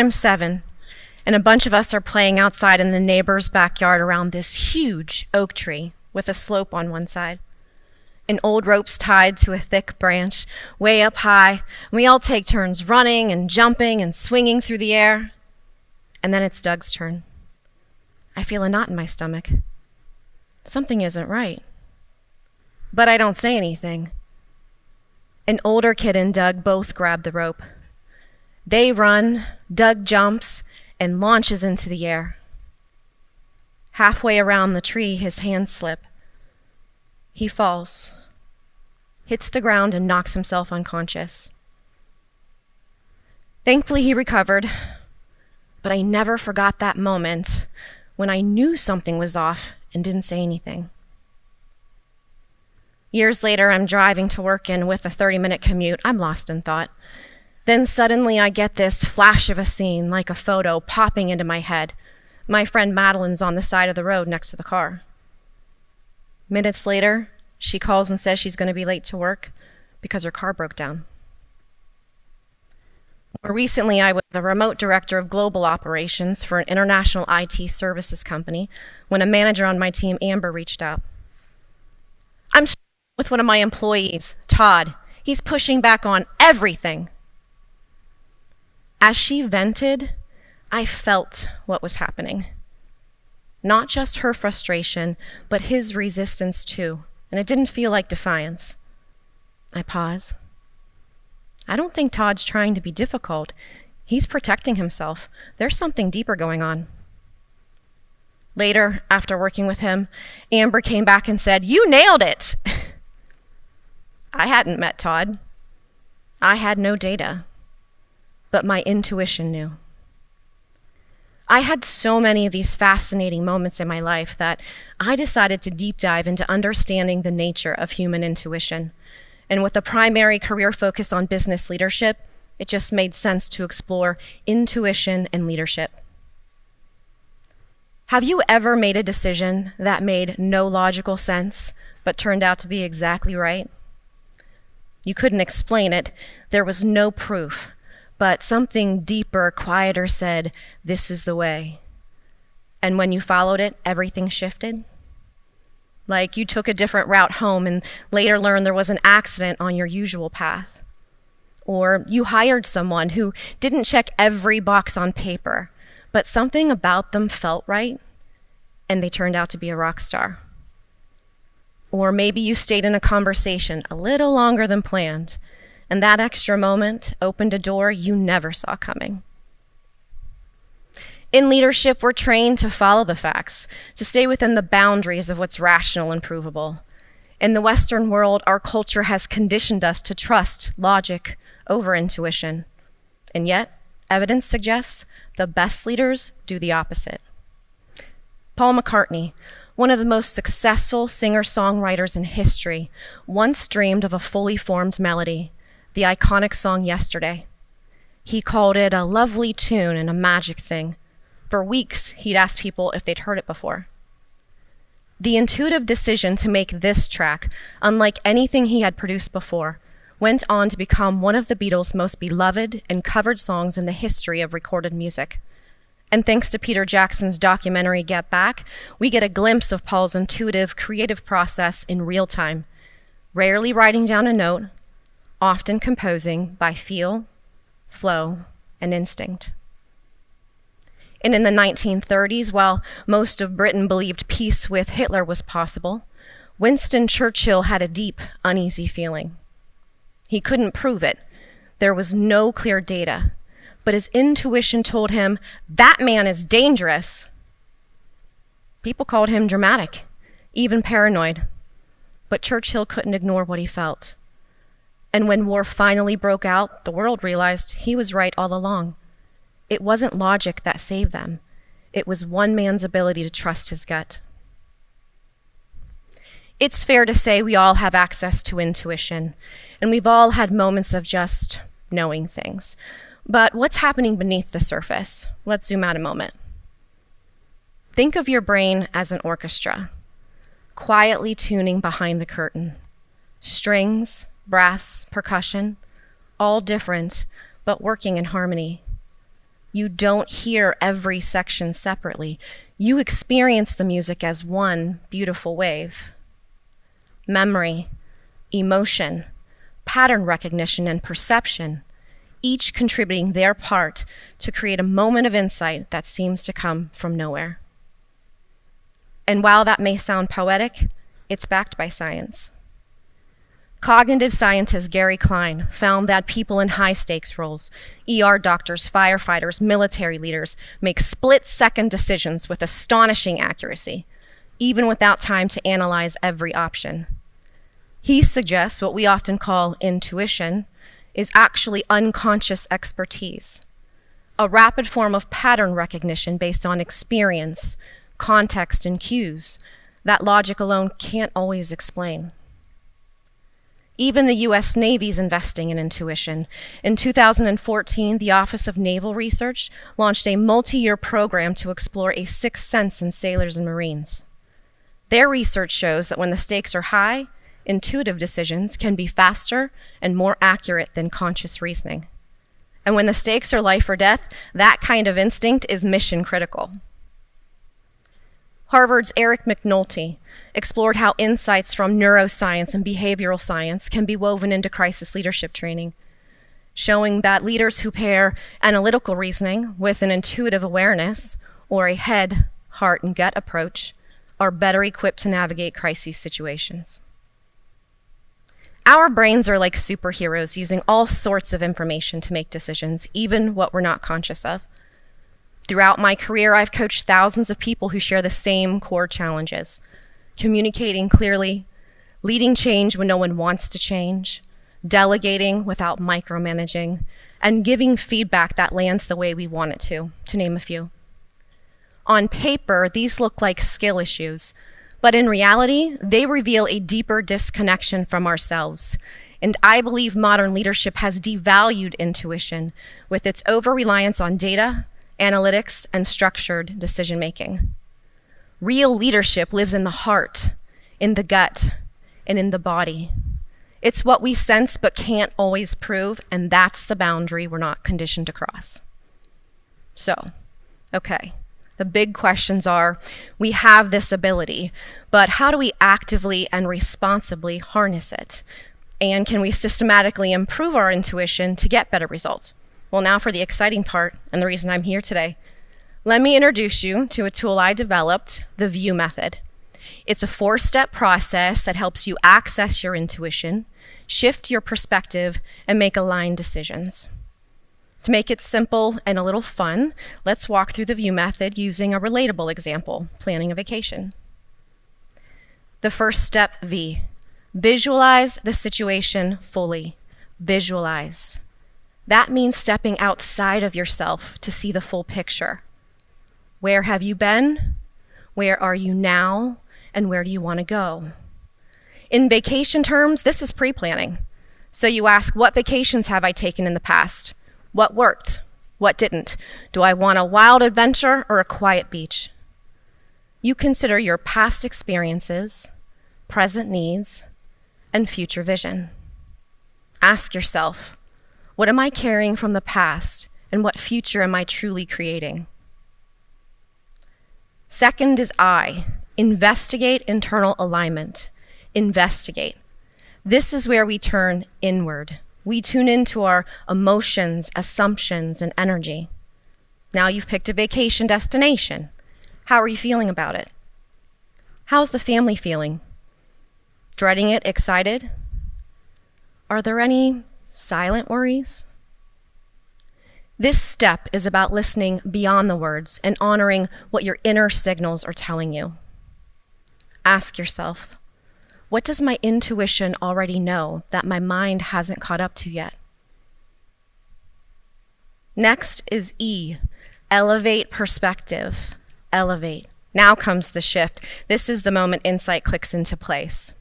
I'm 7, and a bunch of us are playing outside in the neighbor's backyard around this huge oak tree with a slope on one side. An old rope's tied to a thick branch way up high, and we all take turns running and jumping and swinging through the air. And then it's Doug's turn. I feel a knot in my stomach. Something isn't right. But I don't say anything. An older kid and Doug both grab the rope. They run, Doug jumps, and launches into the air. Halfway around the tree, his hands slip. He falls, hits the ground, and knocks himself unconscious. Thankfully, he recovered, but I never forgot that moment when I knew something was off and didn't say anything. Years later, I'm driving to work, and with a 30-minute commute, I'm lost in thought. Then suddenly I get this flash of a scene, like a photo, popping into my head. My friend Madeline's on the side of the road next to the car. Minutes later, she calls and says she's going to be late to work because her car broke down. More recently, I was the remote director of global operations for an international IT services company when a manager on my team, Amber, reached out. I'm with one of my employees, Todd. He's pushing back on everything. As she vented, I felt what was happening. Not just her frustration, but his resistance too. And it didn't feel like defiance. I pause. I don't think Todd's trying to be difficult. He's protecting himself. There's something deeper going on. Later, after working with him, Amber came back and said, "You nailed it." I hadn't met Todd. I had no data, but my intuition knew. I had so many of these fascinating moments in my life that I decided to deep dive into understanding the nature of human intuition. And with a primary career focus on business leadership, it just made sense to explore intuition and leadership. Have you ever made a decision that made no logical sense, but turned out to be exactly right? You couldn't explain it. There was no proof. But something deeper, quieter said, "This is the way." And when you followed it, everything shifted. Like you took a different route home and later learned there was an accident on your usual path. Or you hired someone who didn't check every box on paper, but something about them felt right, and they turned out to be a rock star. Or maybe you stayed in a conversation a little longer than planned, and that extra moment opened a door you never saw coming. In leadership, we're trained to follow the facts, to stay within the boundaries of what's rational and provable. In the Western world, our culture has conditioned us to trust logic over intuition. And yet, evidence suggests the best leaders do the opposite. Paul McCartney, one of the most successful singer-songwriters in history, once dreamed of a fully formed melody, the iconic song Yesterday. He called it a lovely tune and a magic thing. For weeks, he'd asked people if they'd heard it before. The intuitive decision to make this track, unlike anything he had produced before, went on to become one of the Beatles' most beloved and covered songs in the history of recorded music. And thanks to Peter Jackson's documentary Get Back, we get a glimpse of Paul's intuitive, creative process in real time, rarely writing down a note, often composing by feel, flow, and instinct. And in the 1930s, while most of Britain believed peace with Hitler was possible, Winston Churchill had a deep, uneasy feeling. He couldn't prove it. There was no clear data, but his intuition told him, that man is dangerous. People called him dramatic, even paranoid, but Churchill couldn't ignore what he felt. And when war finally broke out, the world realized he was right all along. It wasn't logic that saved them. It was one man's ability to trust his gut. It's fair to say we all have access to intuition, and we've all had moments of just knowing things. But what's happening beneath the surface? Let's zoom out a moment. Think of your brain as an orchestra, quietly tuning behind the curtain. Strings, brass, percussion, all different, but working in harmony. You don't hear every section separately. You experience the music as one beautiful wave. Memory, emotion, pattern recognition, and perception, each contributing their part to create a moment of insight that seems to come from nowhere. And while that may sound poetic, it's backed by science. Cognitive scientist Gary Klein found that people in high-stakes roles, ER doctors, firefighters, military leaders, make split-second decisions with astonishing accuracy, even without time to analyze every option. He suggests what we often call intuition is actually unconscious expertise, a rapid form of pattern recognition based on experience, context, and cues that logic alone can't always explain. Even the US Navy's investing in intuition. In 2014, the Office of Naval Research launched a multi-year program to explore a sixth sense in sailors and Marines. Their research shows that when the stakes are high, intuitive decisions can be faster and more accurate than conscious reasoning. And when the stakes are life or death, that kind of instinct is mission critical. Harvard's Eric McNulty explored how insights from neuroscience and behavioral science can be woven into crisis leadership training, showing that leaders who pair analytical reasoning with an intuitive awareness or a head, heart, and gut approach are better equipped to navigate crisis situations. Our brains are like superheroes using all sorts of information to make decisions, even what we're not conscious of. Throughout my career, I've coached thousands of people who share the same core challenges: communicating clearly, leading change when no one wants to change, delegating without micromanaging, and giving feedback that lands the way we want it to name a few. On paper, these look like skill issues, but in reality, they reveal a deeper disconnection from ourselves. And I believe modern leadership has devalued intuition with its over-reliance on data, analytics, and structured decision-making. Real leadership lives in the heart, in the gut, and in the body. It's what we sense but can't always prove, and that's the boundary we're not conditioned to cross. So, okay, the big questions are, we have this ability, but how do we actively and responsibly harness it? And can we systematically improve our intuition to get better results? Well, now for the exciting part, and the reason I'm here today. Let me introduce you to a tool I developed, the VIEW method. It's a 4-step process that helps you access your intuition, shift your perspective, and make aligned decisions. To make it simple and a little fun, let's walk through the VIEW method using a relatable example, planning a vacation. The first step, V, visualize the situation fully. Visualize. That means stepping outside of yourself to see the full picture. Where have you been? Where are you now? And where do you want to go? In vacation terms, this is pre-planning. So you ask, what vacations have I taken in the past? What worked? What didn't? Do I want a wild adventure or a quiet beach? You consider your past experiences, present needs, and future vision. Ask yourself, what am I carrying from the past, and what future am I truly creating? Second is I, investigate internal alignment. Investigate. This is where we turn inward. We tune into our emotions, assumptions, and energy. Now you've picked a vacation destination. How are you feeling about it? How's the family feeling? Dreading it, excited? Are there any silent worries? This step is about listening beyond the words and honoring what your inner signals are telling you. Ask yourself, what does my intuition already know that my mind hasn't caught up to yet? Next is E, elevate perspective. Elevate. Now comes the shift. This is the moment insight clicks into place.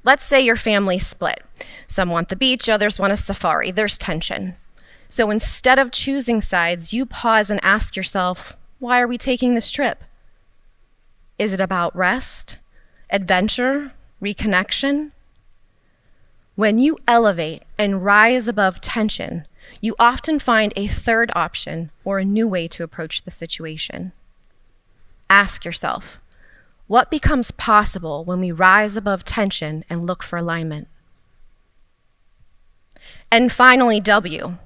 Let's say your family split. Some want the beach, others want a safari. There's tension. So instead of choosing sides, you pause and ask yourself, why are we taking this trip? Is it about rest, adventure, reconnection? When you elevate and rise above tension, you often find a third option or a new way to approach the situation. Ask yourself, what becomes possible when we rise above tension and look for alignment? And finally, W,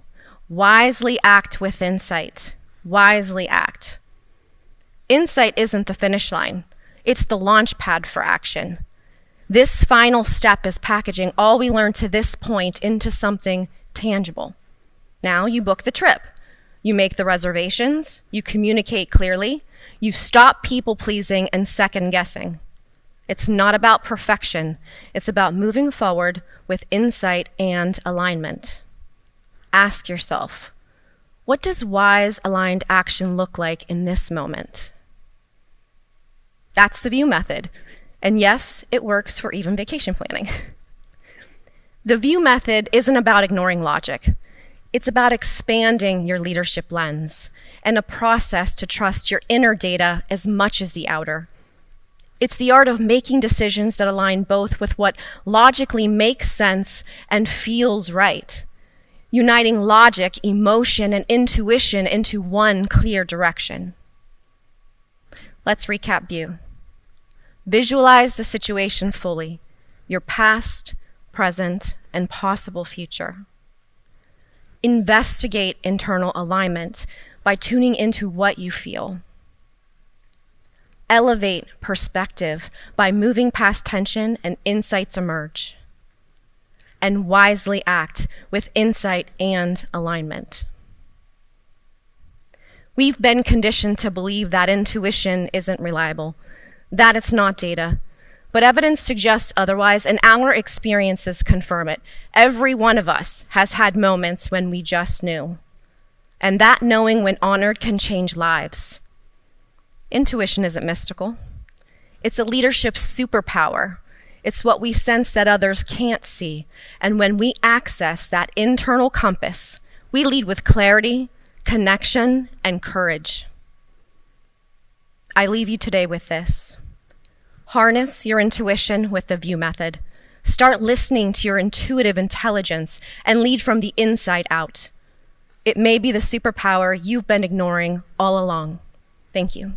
wisely act with insight. Wisely act. Insight isn't the finish line. It's the launch pad for action. This final step is packaging all we learned to this point into something tangible. Now you book the trip. You make the reservations. You communicate clearly. You stop people-pleasing and second-guessing. It's not about perfection. It's about moving forward with insight and alignment. Ask yourself, what does wise, aligned action look like in this moment? That's the VIEW method. And yes, it works for even vacation planning. The VIEW method isn't about ignoring logic. It's about expanding your leadership lens and a process to trust your inner data as much as the outer. It's the art of making decisions that align both with what logically makes sense and feels right, uniting logic, emotion, and intuition into one clear direction. Let's recap VIEW. Visualize the situation fully, your past, present, and possible future. Investigate internal alignment by tuning into what you feel. Elevate perspective by moving past tension and insights emerge. And wisely act with insight and alignment. We've been conditioned to believe that intuition isn't reliable, that it's not data, but evidence suggests otherwise, and our experiences confirm it. Every one of us has had moments when we just knew. And that knowing, when honored, can change lives. Intuition isn't mystical. It's a leadership superpower. It's what we sense that others can't see. And when we access that internal compass, we lead with clarity, connection, and courage. I leave you today with this. Harness your intuition with the VIEW method. Start listening to your intuitive intelligence and lead from the inside out. It may be the superpower you've been ignoring all along. Thank you.